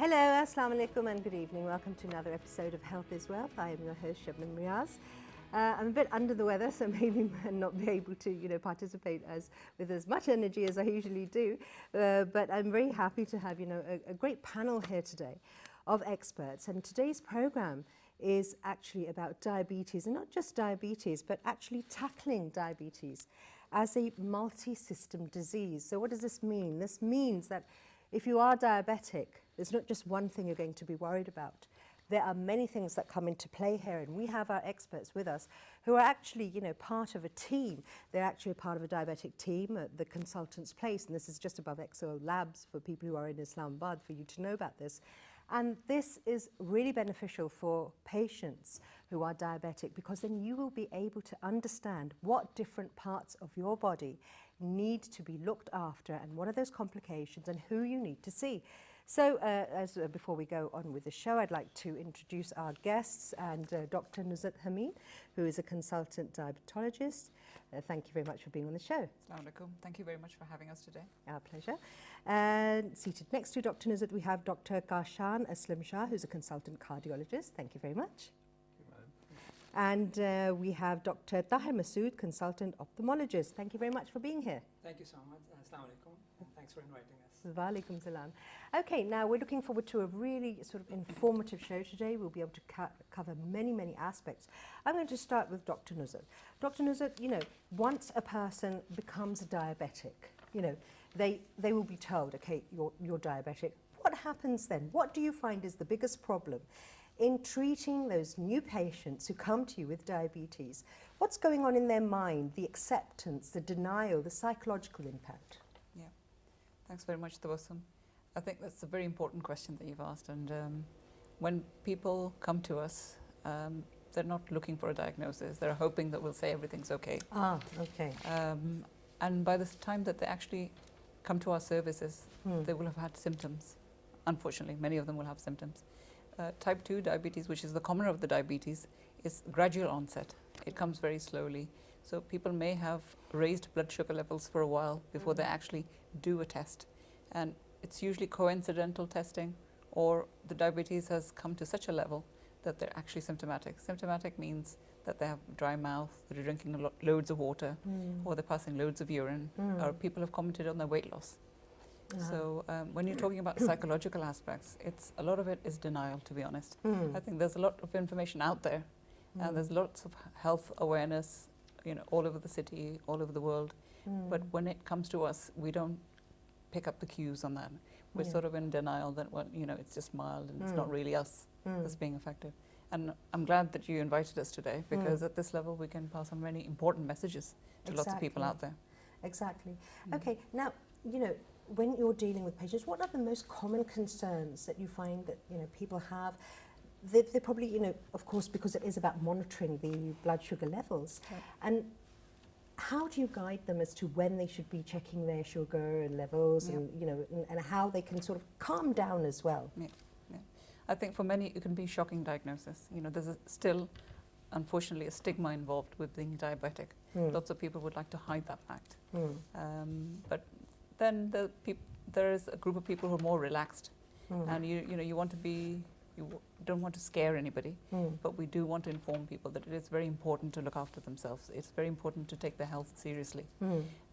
Hello, Assalamu alaikum and good evening. Welcome to another episode of Health is Wealth. I am your host, Shabnam Riaz. I'm a bit under the weather, so maybe not be able to, participate with as much energy as I usually do. But I'm very happy to have, a great panel here today of experts. And today's program is actually about diabetes, and not just diabetes, but actually tackling diabetes as a multi-system disease. So what does this mean? This means that if you are diabetic, there's not just one thing you're going to be worried about. There are many things that come into play here, and we have our experts with us who are actually, part of a team. They're actually part of a diabetic team at the Consultant's Place, and this is just above XO Labs for people who are in Islamabad, for you to know about this. And this is really beneficial for patients who are diabetic, because then you will be able to understand what different parts of your body need to be looked after and what are those complications and who you need to see. So before we go on with the show, I'd like to introduce our guests and Dr. Nuzhat Hamid, who is a consultant diabetologist. Thank you very much for being on the show. Assalamu alaikum. Thank you very much for having us today. Our pleasure. And seated next to Dr. Nuzhat, we have Dr. Kashan Aslam Shah, who's a consultant cardiologist. Thank you very much. And we have Dr. Tahir Masood, consultant ophthalmologist. Thank you very much for being here. Thank you so much. Assalamu alaikum. Thanks for inviting us. Wa alaikum salam. Okay, now we're looking forward to a really sort of informative show today. We'll be able to cover many, many aspects. I'm going to start with Dr. Nuzhat. Dr. Nuzhat, once a person becomes a diabetic, they will be told, okay, you're diabetic. What happens then? What do you find is the biggest problem in treating those new patients who come to you with diabetes? What's going on in their mind, the acceptance, the denial, the psychological impact? Yeah, thanks very much, Tabassum. I think that's a very important question that you've asked. And when people come to us, they're not looking for a diagnosis. They're hoping that we'll say everything's okay. Okay. And by the time that they actually come to our services, they will have had symptoms. Unfortunately, many of them will have symptoms. Type 2 diabetes, which is the commoner of the diabetes, is gradual onset. It comes very slowly. So people may have raised blood sugar levels for a while before they actually do a test. And it's usually coincidental testing, or the diabetes has come to such a level that they're actually symptomatic. Symptomatic means that they have dry mouth, that they're drinking loads of water, or they're passing loads of urine, or people have commented on their weight loss. So when you're talking about psychological aspects, a lot of it is denial, to be honest. I think there's a lot of information out there, and there's lots of health awareness, all over the city, all over the world. But when it comes to us, we don't pick up the cues on that. We're sort of in denial that, it's just mild and it's not really us that's being affected. And I'm glad that you invited us today, because at this level we can pass on many important messages to lots of people out there. Exactly. Okay, now, when you're dealing with patients, what are the most common concerns that you find that people have? They're probably, of course, because it is about monitoring the blood sugar levels. Right. And how do you guide them as to when they should be checking their sugar and levels, and and how they can sort of calm down as well? Yeah. I think for many it can be a shocking diagnosis. There's still, unfortunately, a stigma involved with being diabetic. Lots of people would like to hide that fact. But then there is a group of people who are more relaxed, and you don't want to scare anybody, but we do want to inform people that it is very important to look after themselves. It's very important to take their health seriously,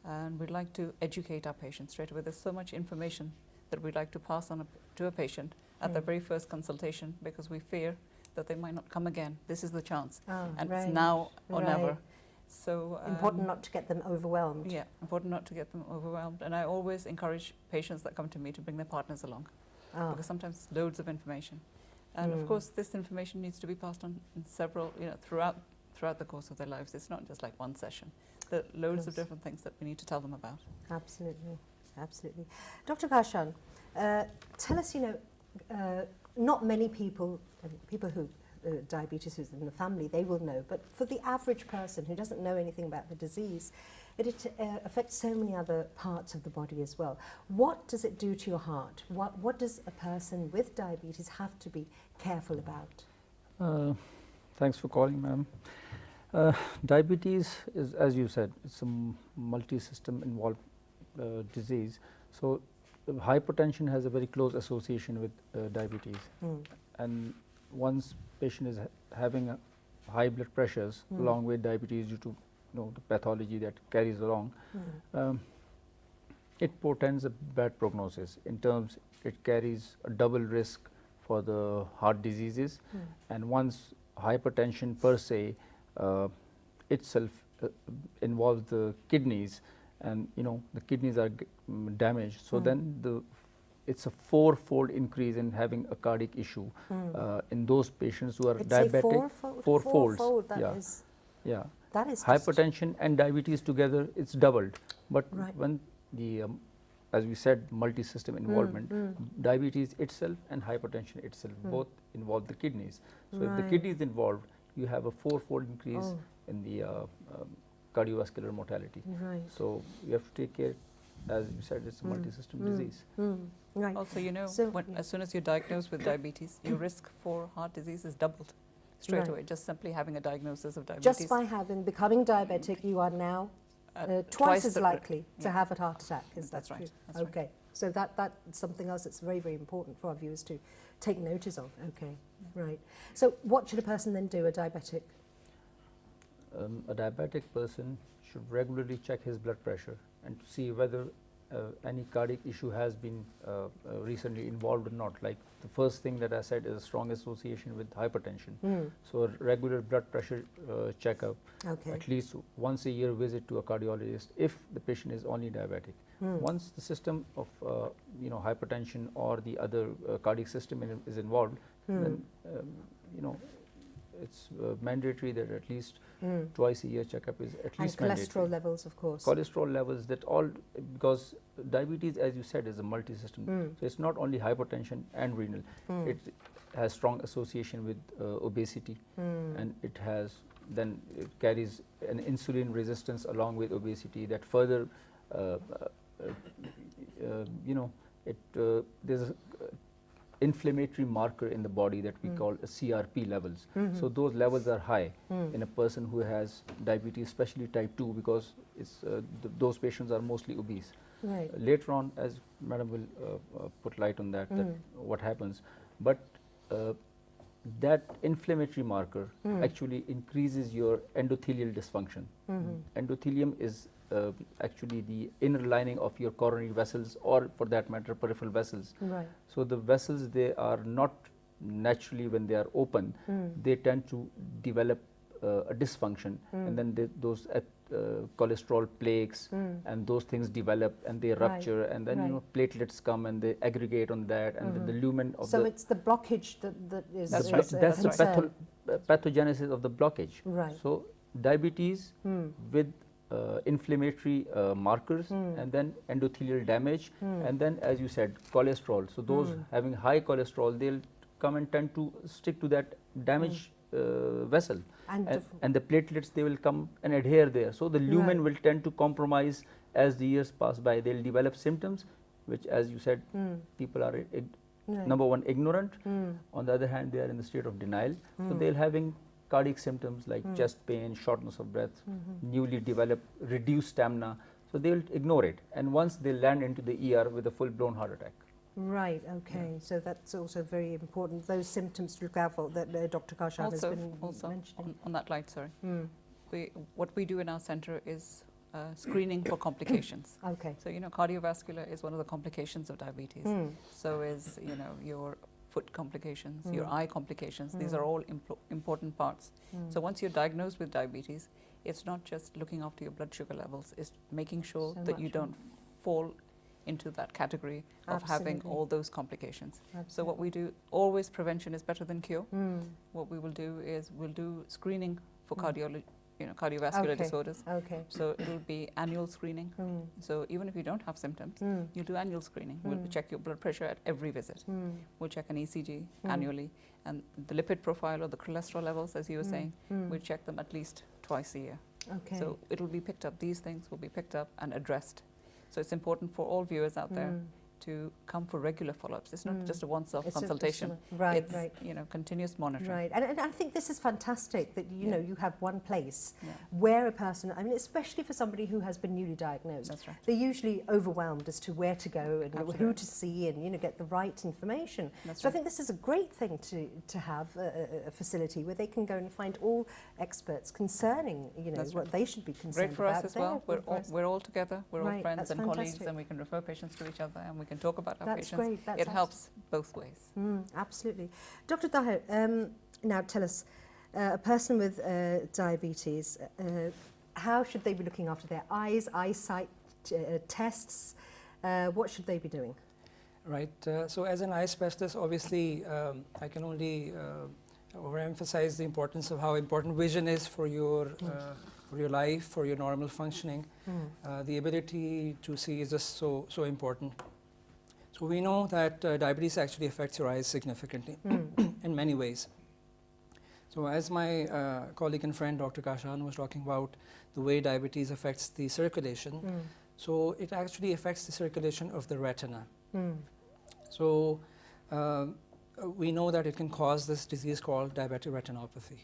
and we'd like to educate our patients straight away. There's so much information that we'd like to pass on to a patient at their very first consultation, because we fear that they might not come again. This is the chance, and it's now or never. So important not to get them overwhelmed. Yeah, important not to get them overwhelmed. And I always encourage patients that come to me to bring their partners along, because sometimes it's loads of information. And of course, this information needs to be passed on in several, throughout the course of their lives. It's not just like one session. There are loads of different things that we need to tell them about. Absolutely, absolutely. Dr. Kashan, tell us, not many people who diabetes is in the family, they will know, but for the average person who doesn't know anything about the disease, it affects so many other parts of the body as well. What does it do to your heart? What does a person with diabetes have to be careful about? Thanks for calling, ma'am. Diabetes is, as you said, it's a multi-system involved disease. So hypertension has a very close association with diabetes, and once patient is having a high blood pressures along with diabetes due to the pathology that carries along, it portends a bad prognosis. In terms, it carries a double risk for the heart diseases, and once hypertension per se itself involves the kidneys, and the kidneys are damaged, so then it's a fourfold increase in having a cardiac issue in those patients who are diabetic. Fourfold. That is Hypertension and diabetes together, it's doubled. But when the as we said, multi-system involvement, diabetes itself and hypertension itself both involve the kidneys. So if the kidney is involved, you have a fourfold increase in the cardiovascular mortality. So you have to take care, as you said, it's a multi-system disease. Also, as soon as you're diagnosed with diabetes, your risk for heart disease is doubled straight away, just simply having a diagnosis of diabetes. Just by becoming diabetic, you are now twice as likely to have a heart attack. That's right. That's okay. Right. So that's something else that's very, very important for our viewers to take notice of. Okay. Right. So what should a person then do, a diabetic? A diabetic person should regularly check his blood pressure and to see whether any cardiac issue has been recently involved or not. Like the first thing that I said is a strong association with hypertension. So a regular blood pressure checkup, at least once a year visit to a cardiologist if the patient is only diabetic. Once the system of hypertension or the other cardiac system is involved, then it's mandatory that at least twice a year checkup is at least mandatory. And cholesterol levels, of course. Cholesterol levels, that all, because diabetes, as you said, is a multi-system. So it's not only hypertension and renal. It has strong association with obesity, and it carries an insulin resistance along with obesity that further, there's a inflammatory marker in the body that we call CRP levels. So those levels are high in a person who has diabetes, especially type 2, because it's those patients are mostly obese. Later on, as Madam will put light on that what happens, but that inflammatory marker actually increases your endothelial dysfunction. Endothelium is actually the inner lining of your coronary vessels, or for that matter peripheral vessels. So the vessels, they are not naturally, when they are open, they tend to develop a dysfunction, and then those cholesterol plaques and those things develop and they rupture, and then platelets come and they aggregate on that, and the lumen of so it's the blockage that is that's the pathogenesis of the blockage. So diabetes with inflammatory markers, and then endothelial damage, and then, as you said, cholesterol. So those having high cholesterol, they'll come and tend to stick to that damaged vessel, and the platelets, they will come and adhere there. So the lumen will tend to compromise as the years pass by. They'll develop symptoms which, as you said, people are number one, ignorant. On the other hand, they are in the state of denial. So they'll having cardiac symptoms like chest pain, shortness of breath, newly developed reduced stamina. So they will ignore it, and once they land into the ER with a full-blown heart attack. So that's also very important. Those symptoms to look out for that Dr. Kaushal has been mentioning. On that light, sorry. What we do in our center is screening for complications. So cardiovascular is one of the complications of diabetes. So is your foot complications, your eye complications. These are all important parts. So once you're diagnosed with diabetes, it's not just looking after your blood sugar levels, it's making sure that you don't fall into that category of having all those complications. So what we do, always prevention is better than cure. What we will do is we'll do screening for cardiovascular disorders. So it will be annual screening. So even if you don't have symptoms, you'll do annual screening. We'll check your blood pressure at every visit. We'll check an ECG annually, and the lipid profile or the cholesterol levels, as you were saying, we'll check them at least twice a year. So it will be picked up. These things will be picked up and addressed. So it's important for all viewers out there to come for regular follow-ups. It's not just a once-off It's consultation. Right, it's, right. you know, continuous monitoring. Right, and I think this is fantastic that you know you have one place Yeah. where a person, I mean, especially for somebody who has been newly diagnosed, That's right. they're usually overwhelmed as to where to go and who Absolutely. to see and get the right information. That's So I right. think this is a great thing to have a facility where they can go and find all experts concerning That's what right. they should be concerned Great for about. us as well. We're all together. We're all Right, friends that's and colleagues, fantastic. and we can refer patients to each other, and we can talk about our That's patients. great. That's It helps both ways. Absolutely. Dr. Daher, now tell us, a person with diabetes, how should they be looking after their eyes, eyesight tests? What should they be doing? Right. So as an eye specialist, obviously, I can only overemphasize the importance of how important vision is for your life, for your normal functioning. The ability to see is just so important. So we know that diabetes actually affects your eyes significantly in many ways. So as my colleague and friend Dr. Kashan was talking about the way diabetes affects the circulation, so it actually affects the circulation of the retina. So we know that it can cause this disease called diabetic retinopathy.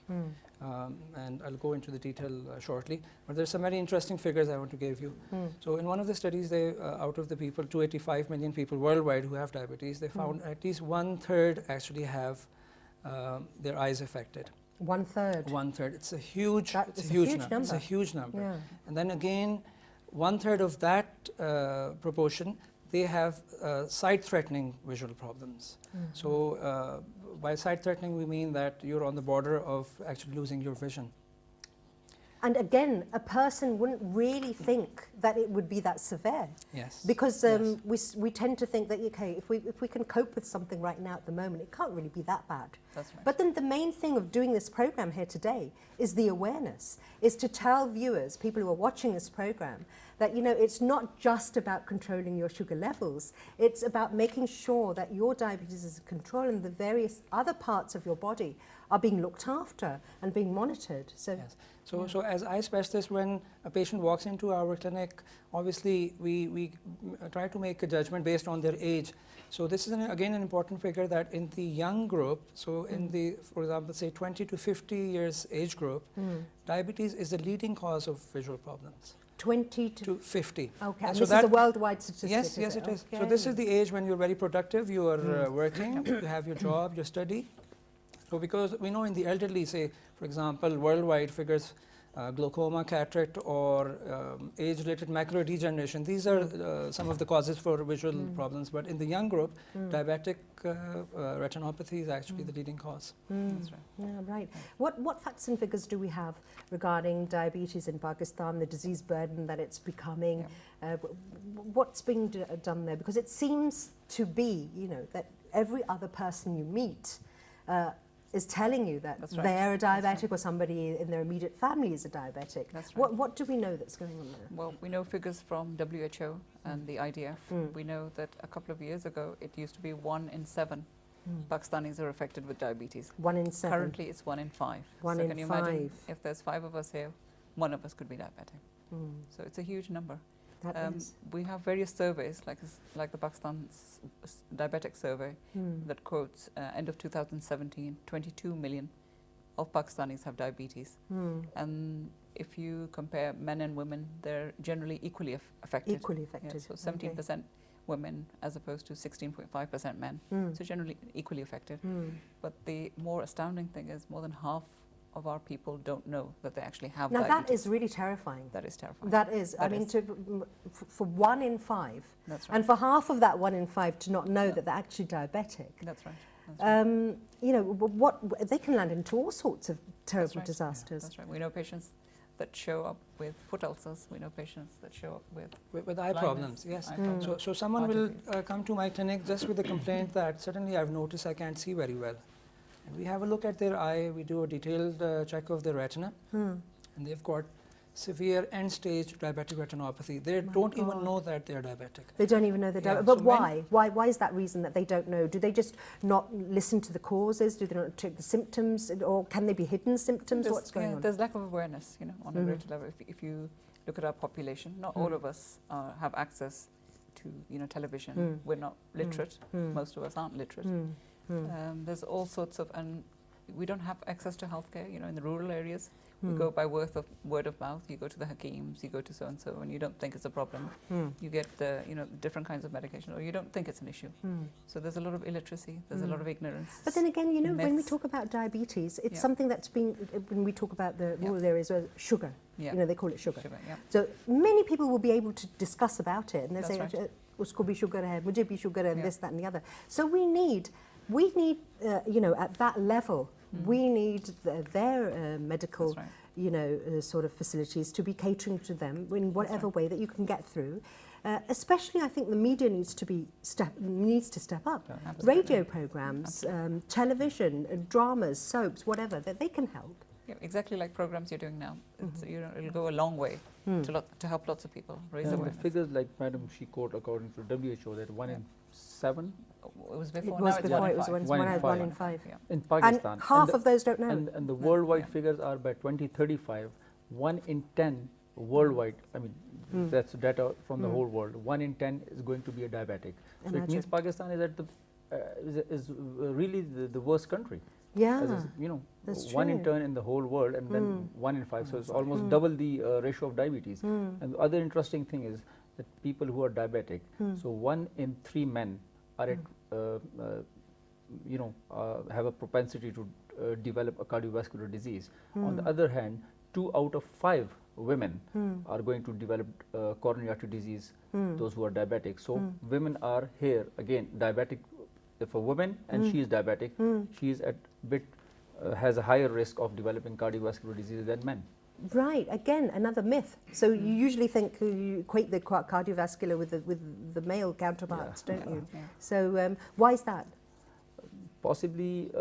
And I'll go into the detail shortly. But there's some very interesting figures I want to give you. So in one of the studies, they, out of the people, 285 million people worldwide who have diabetes, they found at least 1/3 actually have their eyes affected. 1/3? 1/3. It's a huge, That it's is a huge number. It's a huge number. Yeah. And then again, 1/3 of that proportion, they have sight-threatening visual problems. So by sight-threatening, we mean that you're on the border of actually losing your vision. And again, a person wouldn't really think that it would be that severe. Yes. Because Yes. we tend to think that, okay, if we can cope with something right now at the moment, it can't really be that bad. That's right. But then the main thing of doing this program here today is the awareness, is to tell viewers, people who are watching this program, that it's not just about controlling your sugar levels, it's about making sure that your diabetes is in control and the various other parts of your body are being looked after and being monitored. So Yes. So as eye specialists, when a patient walks into our clinic, obviously we try to make a judgment based on their age. So this is again an important figure that in the young group, so in the, for example, say 20 to 50 years age group, diabetes is the leading cause of visual problems. 20 To 50. Okay, And and so this that- is a worldwide statistic, Yes, yes, it? it is. So Okay. this is the age when you're very productive, you are working, you have your job, you study. So because we know in the elderly, say, for example, worldwide figures, glaucoma, cataract, or age-related macular degeneration, these are some of the causes for visual problems. But in the young group, diabetic retinopathy is actually the leading cause. That's right. Yeah, right. What facts and figures do we have regarding diabetes in Pakistan, the disease burden that it's becoming? What's being done there? Because it seems to be, that every other person you meet is telling you that That's right. they're a That's diabetic or somebody in their immediate family is a diabetic. That's right. What do we know that's going on there? Well, we know figures from WHO and the IDF. We know that a couple of years ago, it used to be 1 in 7 Pakistanis are affected with diabetes. 1 in 7. Currently, it's 1 in 5. 1 so in can you imagine 5. if there's 5 of us here, 1 of us could be diabetic. So it's a huge number. That is. We have various surveys, like the Pakistan Diabetic Survey, that quotes end of 2017, 22 million of Pakistanis have diabetes. And if you compare men and women, they're generally equally affected. Equally affected. Yeah, so 17% women as opposed to 16.5% men. So generally equally affected. But the more astounding thing is more than half of our people don't know that they actually have Now diabetes. that is really terrifying. That is terrifying. That is. I That mean, is. for 1 in 5, That's right. and for half of that 1 in 5 to not know that they're actually diabetic. That's right. That's right. What they can land into all sorts of terrible That's right. disasters. That's right. We know patients that show up with foot ulcers. We know patients that show up with With eye problems, yes. eye problems. So someone will Heart come to my clinic just with a complaint that suddenly I've noticed I can't see very well. And we have a look at their eye, we do a detailed check of their retina, and they've got severe end-stage diabetic retinopathy. They don't even know that they're diabetic. They don't even know they're Yeah, diabetic. But so why? Why is that reason that they don't know? Do they just not listen to the causes? Do they not check the symptoms? Or can they be hidden symptoms? What's going on? There's lack of awareness, on a greater level. If you look at our population, not all of us have access to television. We're not literate. Most of us aren't literate. There's all sorts of, and we don't have access to healthcare. In the rural areas, we go by word of mouth. You go to the hakims, you go to so and so, and you don't think it's a problem. You get the different kinds of medication, or you don't think it's an issue. So there's a lot of illiteracy. There's a lot of ignorance. But then again, when we talk about diabetes, it's something that's been, when we talk about the rural areas, sugar. They call it sugar. So many people will be able to discuss about it, and they say, "Usko bhi sugar hai, mujhe bhi sugar hai," and this, that, and the other. So we need, at that level, we need their medical, sort of facilities to be catering to them in whatever way that you can get through. Especially, I think the media needs to step up. Radio programs, television, dramas, soaps, whatever, that they can help. Yeah, exactly like programs you're doing now. It'll go a long way to help lots of people raise awareness. The figures, like Madam, she quote according to WHO, that 1 in 7. It was before. It was now before. It's It was 1 in 5. In Pakistan. And half of those don't know. And the worldwide figures are by 2035, 1 in 10 worldwide, that's data from the whole world, 1 in 10 is going to be a diabetic. So it means Pakistan is at the is really the worst country. Yeah, That's 1 in 10 in the whole world, and then 1 in 5. So it's almost double the ratio of diabetes. And the other interesting thing is that people who are diabetic, so 1 in 3 men are at, have a propensity to develop a cardiovascular disease. On the other hand, 2 out of 5 women are going to develop coronary artery disease, those who are diabetic. So women are here, again, diabetic. If a woman and she is diabetic, she is at has a higher risk of developing cardiovascular disease than men. Right, again, another myth. So you usually think, you equate the cardiovascular with the male counterparts, don't you? Yeah. So why is that? Possibly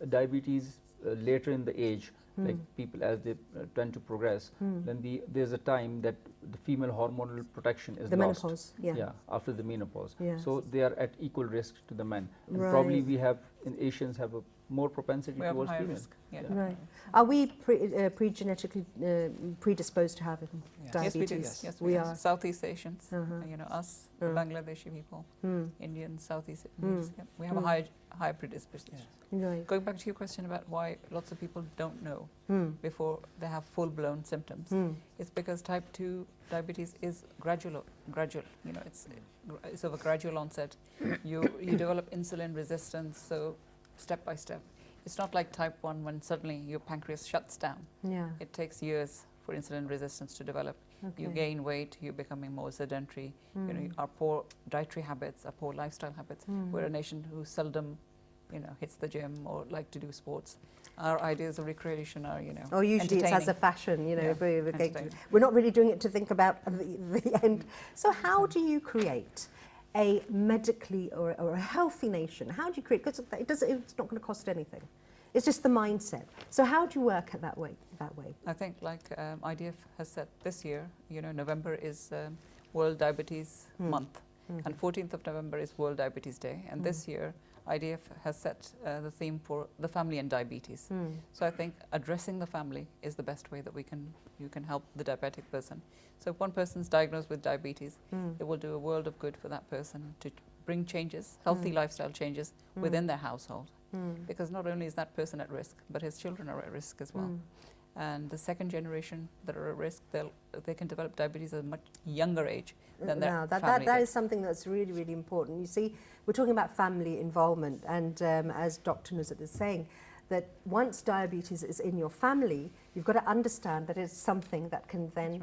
diabetes later in the age, like people as they tend to progress, then there's a time that the female hormonal protection is the lost. menopause, after the menopause. Yeah. So they are at equal risk to the men. And Right. probably we have, in Asians, have a more propensity towards higher female. risk. Yeah. Right. Are we pre-genetically predisposed to have diabetes? Yes, we are. Southeast Asians, us, the Bangladeshi people, Indians, Southeast Asians. We have a high predisposition. Right. Going back to your question about why lots of people don't know before they have full-blown symptoms, it's because type 2 diabetes is gradual. It's of a gradual onset. You develop insulin resistance, so step by step. It's not like type 1 when suddenly your pancreas shuts down. Yeah. It takes years for insulin resistance to develop. Okay. You gain weight, you're becoming more sedentary. Our poor dietary habits, our poor lifestyle habits. We're a nation who seldom hits the gym or like to do sports. Our ideas of recreation are, or usually it's as a fashion, we're not really doing it to think about the end. So how do you create a medically or a healthy nation? How do you create, because it's not going to cost anything. It's just the mindset. So how do you work that way? I think like IDF has said this year, November is World Diabetes Month, and 14th of November is World Diabetes Day, and this year IDF has set the theme for the family and diabetes. So I think addressing the family is the best way that you can help the diabetic person. So if one person's diagnosed with diabetes, it will do a world of good for that person to bring changes, healthy lifestyle changes within their household. Because not only is that person at risk, but his children are at risk as well. And the second generation that are at risk, they can develop diabetes at a much younger age than their family that is something that's really, really important. You see, we're talking about family involvement, and as Dr. Nusrat is saying, that once diabetes is in your family, you've got to understand that it's something that can then,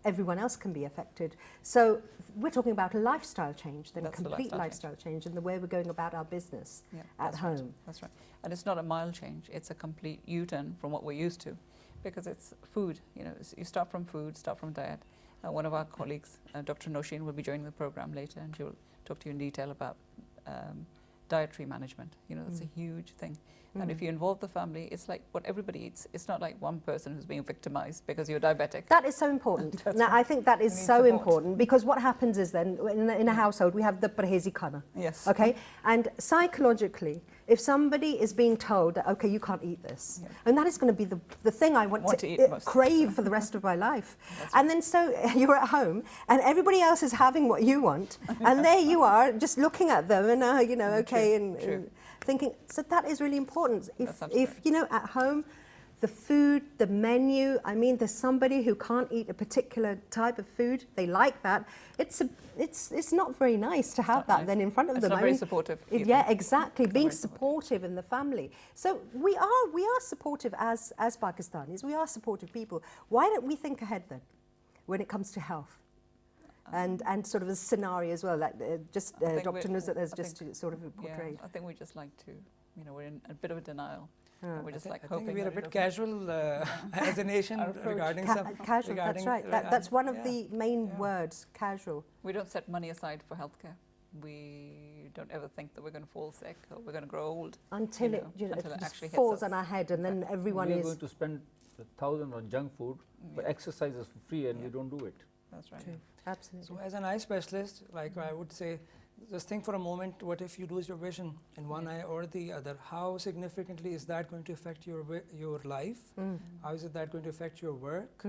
everyone else can be affected. So we're talking about a lifestyle change, then a complete lifestyle change in the way we're going about our business at home. Right. That's right. And it's not a mild change, it's a complete U-turn from what we're used to, because it's food. You start from food, start from diet. One of our colleagues, Dr. Noshin, will be joining the program later, and she will talk to you in detail about dietary management. That's a huge thing. And if you involve the family, it's like what everybody eats. It's not like one person who's being victimized because you're diabetic. That is so important. Now, I think that is so important, because what happens is then in a household we have the parhezi khana. Yes. Okay, and psychologically, if somebody is being told that, okay, you can't eat this, Yeah. and that is going to be the thing I want to eat most. crave for the rest of my life. That's And then so you're at home and everybody else is having what you want, and there you are just looking at them and, you know, okay, and thinking, so that is really important. If you know, at home, the food, the menu, I mean, there's somebody who can't eat a particular type of food, they like that, it's not very nice to have that then in front of them. It's not very supportive. Yeah, exactly, being very supportive in the family. So we are supportive as Pakistanis, we are supportive people. Why don't we think ahead then when it comes to health? And sort of a scenario as well, that Dr. Nusrat has just sort of portrayed. Yeah, I think we just like to, you know, we're in a bit of a denial. We're just I hoping think we're a that bit it'll- casual as a nation regarding some. Casual, regarding- that's right. That's one of the main words, casual. We don't set money aside for healthcare. We don't ever think that we're going to fall sick or we're going to grow old. Until You it, know, you know, until it it just actually hits falls us. on our head, and then everyone we are is. going to spend 1,000 on junk food, but exercise is for free and we don't do it. That's right. True. Absolutely. So as an eye specialist, like I would say, just think for a moment, what if you lose your vision in one eye or the other? How significantly is that going to affect your life? How is that going to affect your work,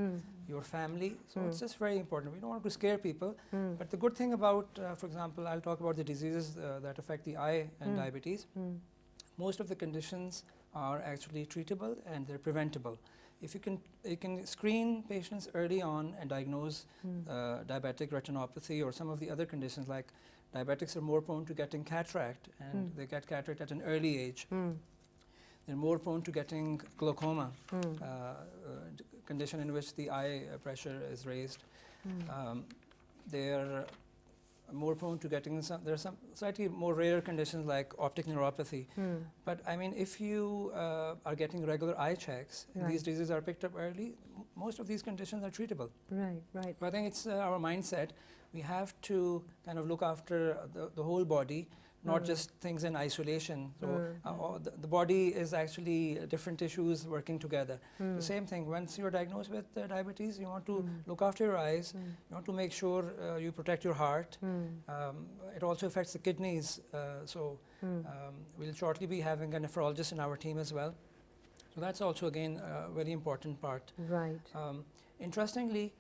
your family? So it's just very important. We don't want to scare people, but the good thing about, for example, I'll talk about the diseases that affect the eye and diabetes. Most of the conditions are actually treatable and they're preventable. If you can screen patients early on and diagnose diabetic retinopathy or some of the other conditions, like diabetics are more prone to getting cataract, and they get cataract at an early age. They're more prone to getting glaucoma, condition in which the eye pressure is raised. They're more prone to getting there are some slightly more rare conditions like optic neuropathy. But I mean, if you are getting regular eye checks, and these diseases are picked up early, most of these conditions are treatable. Right, right. But I think it's our mindset. We have to kind of look after the whole body, not just things in isolation. So the body is actually different tissues working together. The same thing, once you're diagnosed with diabetes, you want to look after your eyes, you want to make sure you protect your heart. It also affects the kidneys. We'll shortly be having a nephrologist in our team as well. So that's also, again, a very important part. Right. Interestingly,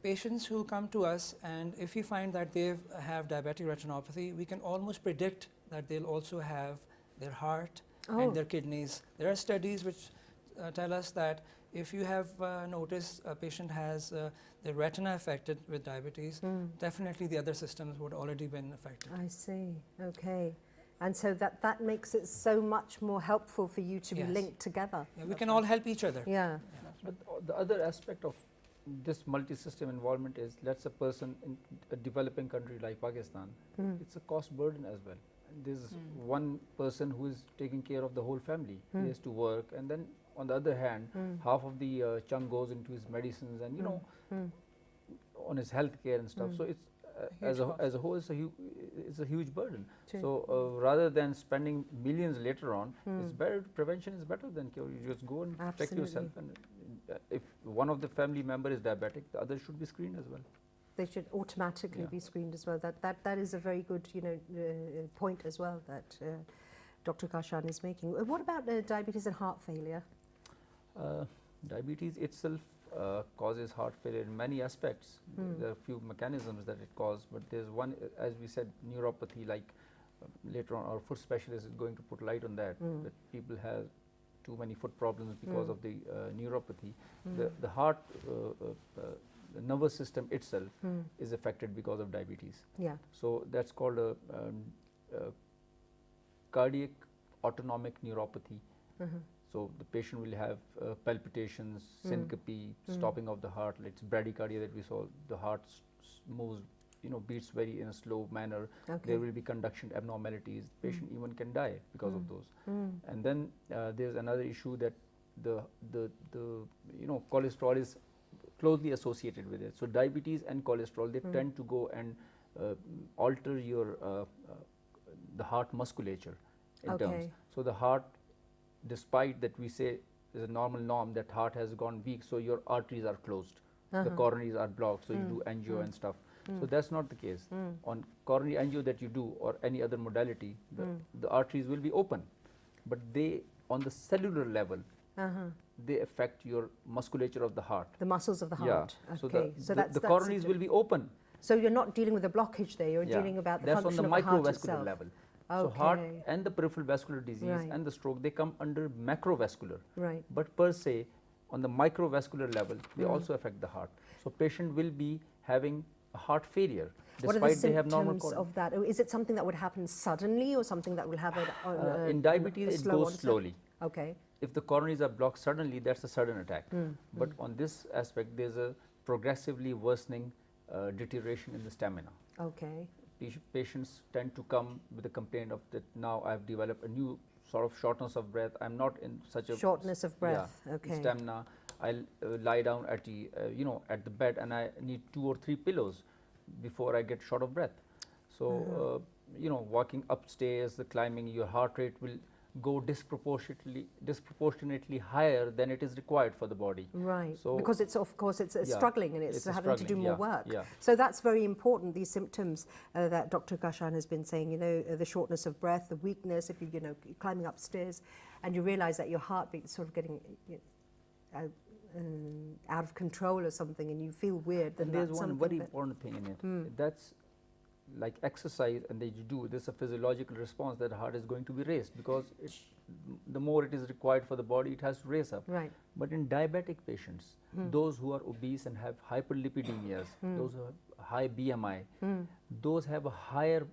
patients who come to us, and if we find that they have diabetic retinopathy, we can almost predict that they'll also have their heart and their kidneys. There are studies which tell us that if you have noticed a patient has the retina affected with diabetes, definitely the other systems would already been affected. I see. Okay. And so that makes it so much more helpful for you to be linked together. Yeah, we can all help each other. Yeah. But the other aspect of this multi-system involvement is, let's a person in a developing country like Pakistan, it's a cost burden as well. There's one person who is taking care of the whole family. He has to work, and then on the other hand, half of the chunk goes into his medicines and, you know, on his health care and stuff. So it's as a whole, it's a huge burden. True. So rather than spending millions later on, it's better. Prevention is better than cure. You just go and check yourself, and if one of the family member is diabetic, the other should be screened as well. They should automatically be screened as well. That is a very good, you know, point as well that Dr. Kashan is making. What about diabetes and heart failure? Diabetes itself causes heart failure in many aspects. There are a few mechanisms that it causes, but there's one, as we said, neuropathy. Like later on, our foot specialist is going to put light on that. That people have too many foot problems because of the neuropathy. The heart, the nervous system itself is affected because of diabetes. Yeah. So that's called a cardiac autonomic neuropathy. So the patient will have palpitations, syncope, stopping of the heart. It's bradycardia that we saw. The heart moves, you know, beats very in a slow manner. There will be conduction abnormalities. The patient even can die because of those. And then there's another issue that the you know, cholesterol is closely associated with it. So diabetes and cholesterol, they tend to go and alter your the heart musculature in terms. So the heart, despite that we say is a normal norm that heart has gone weak, so your arteries are closed, the coronaries are blocked, so you do angio and stuff. So that's not the case. On coronary angio that you do or any other modality, the arteries will be open. but they, on the cellular level, they affect your musculature of the heart. The muscles of the Yeah. heart. So Okay. the coronaries will be open. So you're not dealing with a blockage there. You're dealing about the That's function on the of the heart microvascular itself. level. Okay. So heart and the peripheral vascular disease Right. and the stroke, they come under macrovascular. Right. But per se, on the microvascular level, they also affect the heart. So patient will be having a heart failure What are the despite they have normal symptoms coronary. of that? Is it something that would happen suddenly or something that will have In diabetes, a it slow goes onset? slowly. Okay. If the coronaries are blocked suddenly, that's a sudden attack. But on this aspect, there's a progressively worsening deterioration in the stamina. Okay. Patients tend to come with a complaint of that now I've developed a new sort of shortness of breath. I'm not in such a Shortness of breath. Okay. stamina. I'll lie down at the at the bed and I need 2 or 3 pillows before I get short of breath. So walking upstairs, the climbing, your heart rate will go disproportionately higher than it is required for the body. Right. So because it's of course it's struggling and it's having to do more work. Yeah. So that's very important. These symptoms that Dr. Gashan has been saying, the shortness of breath, the weakness, if you're climbing upstairs, and you realise that your heartbeat is sort of getting out of control or something, and you feel weird. Then And there's that's one something very that- important thing in it. That's like exercise, and that you do. There's a physiological response that the heart is going to be raised because the more it is required for the body, it has to raise up. Right. But in diabetic patients, those who are obese and have hyperlipidemias, those who have high BMI, those have a higher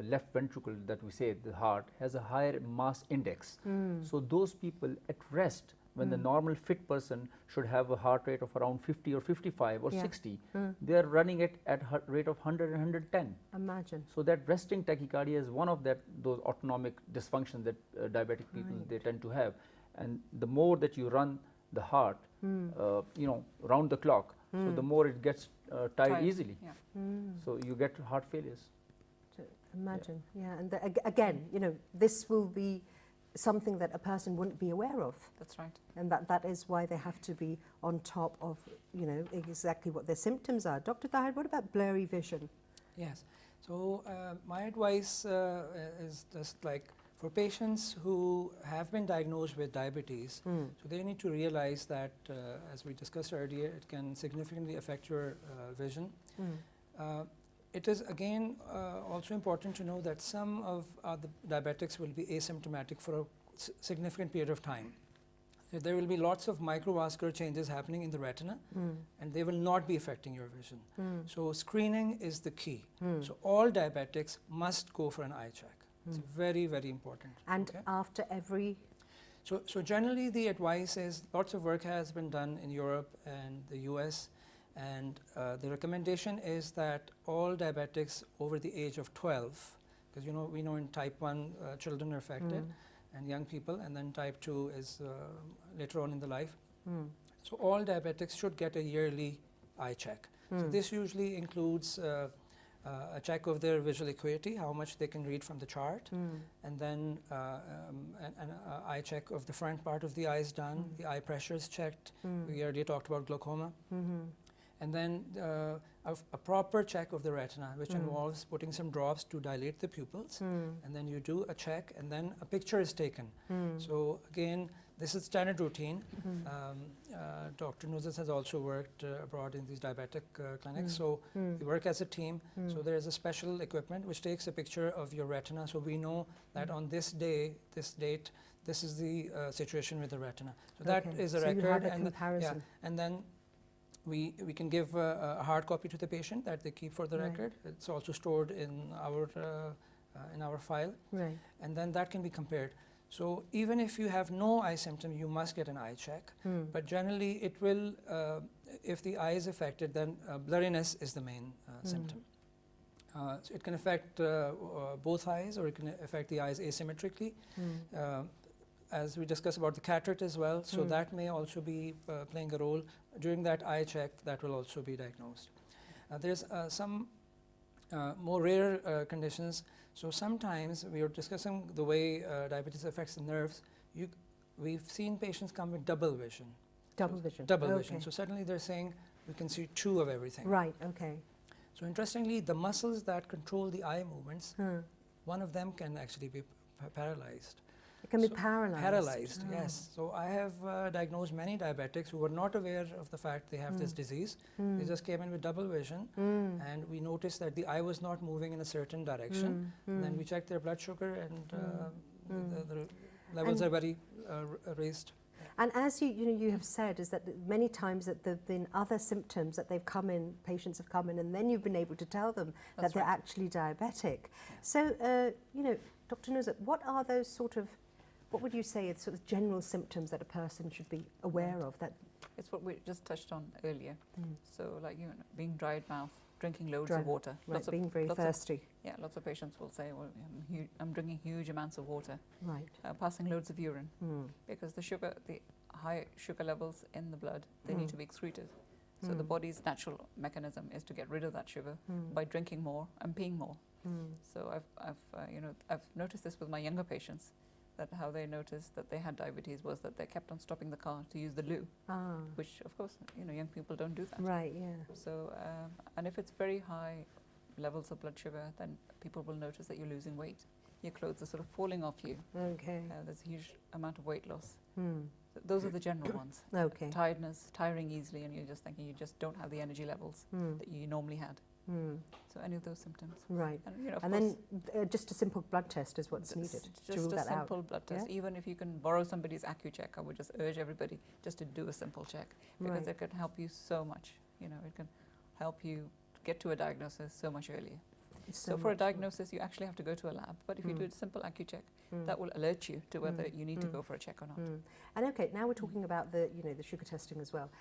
left ventricle, that we say the heart has a higher mass index. So those people at rest, when the normal fit person should have a heart rate of around 50 or 55 or 60, they are running it at a rate of 100 and 110. Imagine. So that resting tachycardia is one of those autonomic dysfunctions that diabetic people they tend to have. And the more that you run the heart, round the clock, so the more it gets tired easily. Yeah. So you get heart failures. Imagine, yeah. And again, this will be something that a person wouldn't be aware of. That's right. And that is why they have to be on top of, exactly what their symptoms are. Dr. Tahir, what about blurry vision? Yes. So my advice is just like for patients who have been diagnosed with diabetes, so they need to realize that, as we discussed earlier, it can significantly affect your vision. It is again also important to know that some of the diabetics will be asymptomatic for a significant period of time. There will be lots of microvascular changes happening in the retina, and they will not be affecting your vision. So screening is the key. So all diabetics must go for an eye check. It's very, very important. And after every... So generally the advice is, lots of work has been done in Europe and the US, and the recommendation is that all diabetics over the age of 12, because we know in type 1 children are affected and young people, and then type 2 is later on in the life. So all diabetics should get a yearly eye check. So this usually includes a check of their visual acuity, how much they can read from the chart, and then an eye check of the front part of the eye is done, the eye pressure is checked. We already talked about glaucoma. And then a proper check of the retina, which involves putting some drops to dilate the pupils, and then you do a check, and then a picture is taken. So again, this is standard routine. Dr. Nuzas has also worked abroad in these diabetic clinics, so we work as a team. So there is a special equipment which takes a picture of your retina, so we know that on this day, this date, this is the situation with the retina. So that is a so record, you have a and comparison. and then we can give a hard copy to the patient that they keep for the record. It's also stored in our file, and then that can be compared. So even if you have no eye symptom, you must get an eye check. But generally, it will, if the eye is affected, then blurriness is the main symptom. So it can affect both eyes, or it can affect the eyes asymmetrically. As we discussed about the cataract as well, so that may also be playing a role. During that eye check, that will also be diagnosed. There's some more rare conditions. So sometimes we are discussing the way diabetes affects the nerves. We've seen patients come with double vision. Double vision. Double vision. So suddenly they're saying we can see 2 of everything. Right, okay. So interestingly, the muscles that control the eye movements, one of them can actually be paralyzed. It can be So paralyzed. Paralyzed, Oh. yes. So I have diagnosed many diabetics who were not aware of the fact they have this disease. They just came in with double vision, and we noticed that the eye was not moving in a certain direction. And then we checked their blood sugar, and the levels are very raised. And as you have said, is that many times that there have been other symptoms that they've come in, patients have come in, and then you've been able to tell them that they're actually diabetic. So, Dr. Nuzhat, what are those what would you say are sort of general symptoms that a person should be aware of? That It's what we just touched on earlier. So like, being dried mouth, drinking loads of water. Right, being very thirsty. Lots of patients will say, well, I'm drinking huge amounts of water. Right. Passing loads of urine. Because the high sugar levels in the blood, they need to be excreted. So the body's natural mechanism is to get rid of that sugar by drinking more and peeing more. So I've noticed this with my younger patients, that how they noticed that they had diabetes was that they kept on stopping the car to use the loo, which of course young people don't do that. Right. Yeah. So and if it's very high levels of blood sugar, then people will notice that you're losing weight. Your clothes are sort of falling off you. Okay. There's a huge amount of weight loss. So those are the general ones. Okay. Tiredness, tiring easily, and you're just thinking you just don't have the energy levels that you normally had. So any of those symptoms. Right. And, of and course, then just a simple blood test is what's needed to rule just a that out. simple blood test. Yeah? Even if you can borrow somebody's AccuCheck, I would just urge everybody just to do a simple check, because it can help you so much. It can help you get to a diagnosis so much earlier. So for a diagnosis, you actually have to go to a lab. But if you do a simple AccuCheck, that will alert you to whether you need to go for a check or not. And okay, now we're talking about the sugar testing as well.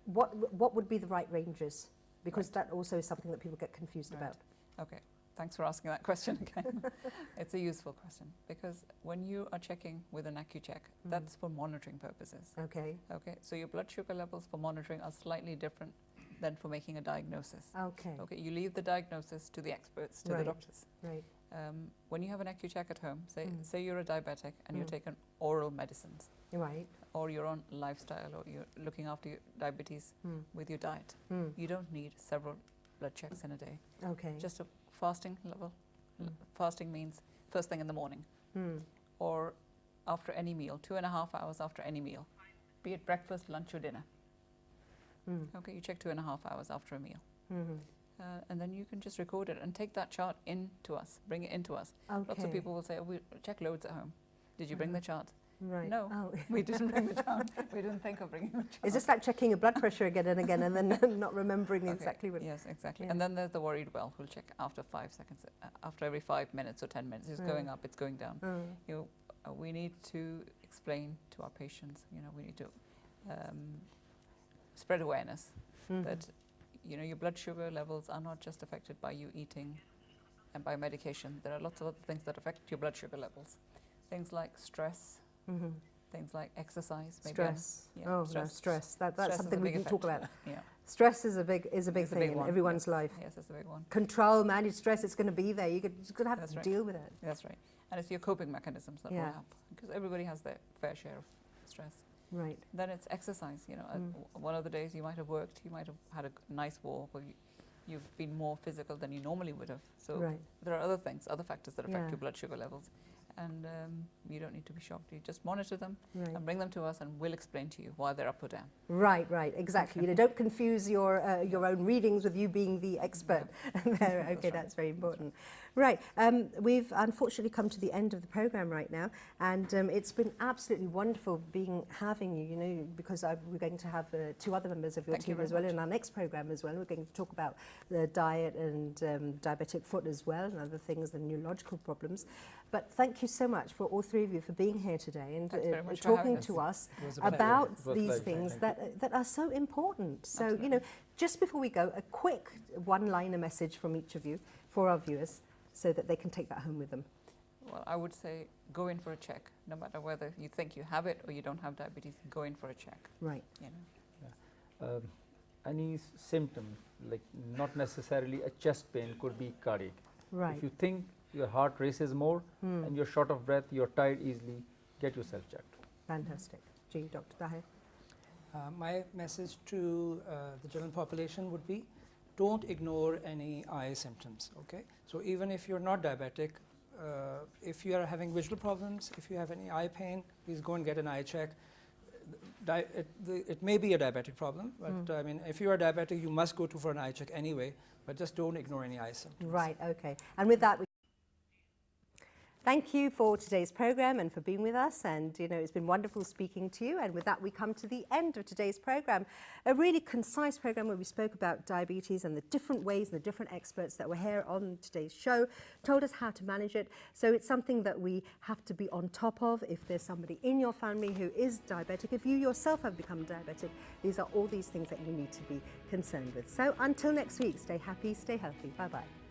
What would be the right ranges? Because that also is something that people get confused about. Okay, thanks for asking that question again. It's a useful question, because when you are checking with an AccuCheck, that's for monitoring purposes. Okay. Okay, so your blood sugar levels for monitoring are slightly different than for making a diagnosis. Okay. Okay, you leave the diagnosis to the experts, to the doctors. Right. When you have an AccuCheck at home, say you're a diabetic and you're taking oral medicines, Right. or you're on lifestyle, or you're looking after your diabetes with your diet, you don't need several blood checks in a day. Okay. Just a fasting level. Fasting means first thing in the morning, or after any meal, 2.5 hours after any meal, be it breakfast, lunch, or dinner. Okay, you check 2.5 hours after a meal. And then you can just record it and take that chart into us, bring it into us. Okay. Lots of people will say, we check loads at home. Did you bring the chart? Right. No, Oh. we didn't bring the chart. We didn't think of bringing the chart. Is this like checking your blood pressure again and again and then not remembering exactly what? Yes, exactly. Yeah. And then there's the worried well, who'll check after 5 seconds, after every 5 minutes or 10 minutes. It's going up, it's going down. We need to explain to our patients, we need to spread awareness that your blood sugar levels are not just affected by you eating and by medication. There are lots of other things that affect your blood sugar levels. Things like stress, things like exercise. Stress. Stress. That's Stress something we can talk about. Yeah. Stress is a big It's thing in one. everyone's life. Yes, it's a big one. Control, manage stress. It's going to be there. You're going to have That's to right. deal with it. That's right. And it's your coping mechanisms that will help, because everybody has their fair share of stress. Right. Then it's exercise. One of the days you might have worked, you might have had a nice walk, or you've been more physical than you normally would have. So there are other factors that affect your blood sugar levels. And you don't need to be shocked. You just monitor them and bring them to us, and we'll explain to you why they're up or down. Right, exactly. Don't confuse your own readings with you being the expert there. Okay, that's very important. Right, we've unfortunately come to the end of the program right now, and it's been absolutely wonderful having you. Because we're going to have 2 other members of your team as well in our next program as well. We're going to talk about the diet and diabetic foot as well, and other things, the neurological problems. But thank you so much for all 3 of you for being here today and talking to us about these things that are so important. So, just before we go, a quick one-liner message from each of you for our viewers so that they can take that home with them. Well, I would say go in for a check. No matter whether you think you have it or you don't have diabetes, go in for a check. Right. Any symptom, like not necessarily a chest pain, could be cardiac. Right. If you think your heart races more and you're short of breath, you're tired easily, get yourself checked. Fantastic. Dr. Tahir? My message to the general population would be, don't ignore any eye symptoms, okay? So even if you're not diabetic, if you are having visual problems, if you have any eye pain, please go and get an eye check. It may be a diabetic problem, but I mean, if you are diabetic, you must go for an eye check anyway, but just don't ignore any eye symptoms. Right, okay. And with that, thank you for today's program and for being with us. And, you know, it's been wonderful speaking to you. And with that, we come to the end of today's program. A really concise program where we spoke about diabetes and the different ways and the different experts that were here on today's show told us how to manage it. So it's something that we have to be on top of. If there's somebody in your family who is diabetic, if you yourself have become diabetic, these are all these things that you need to be concerned with. So until next week, stay happy, stay healthy. Bye-bye.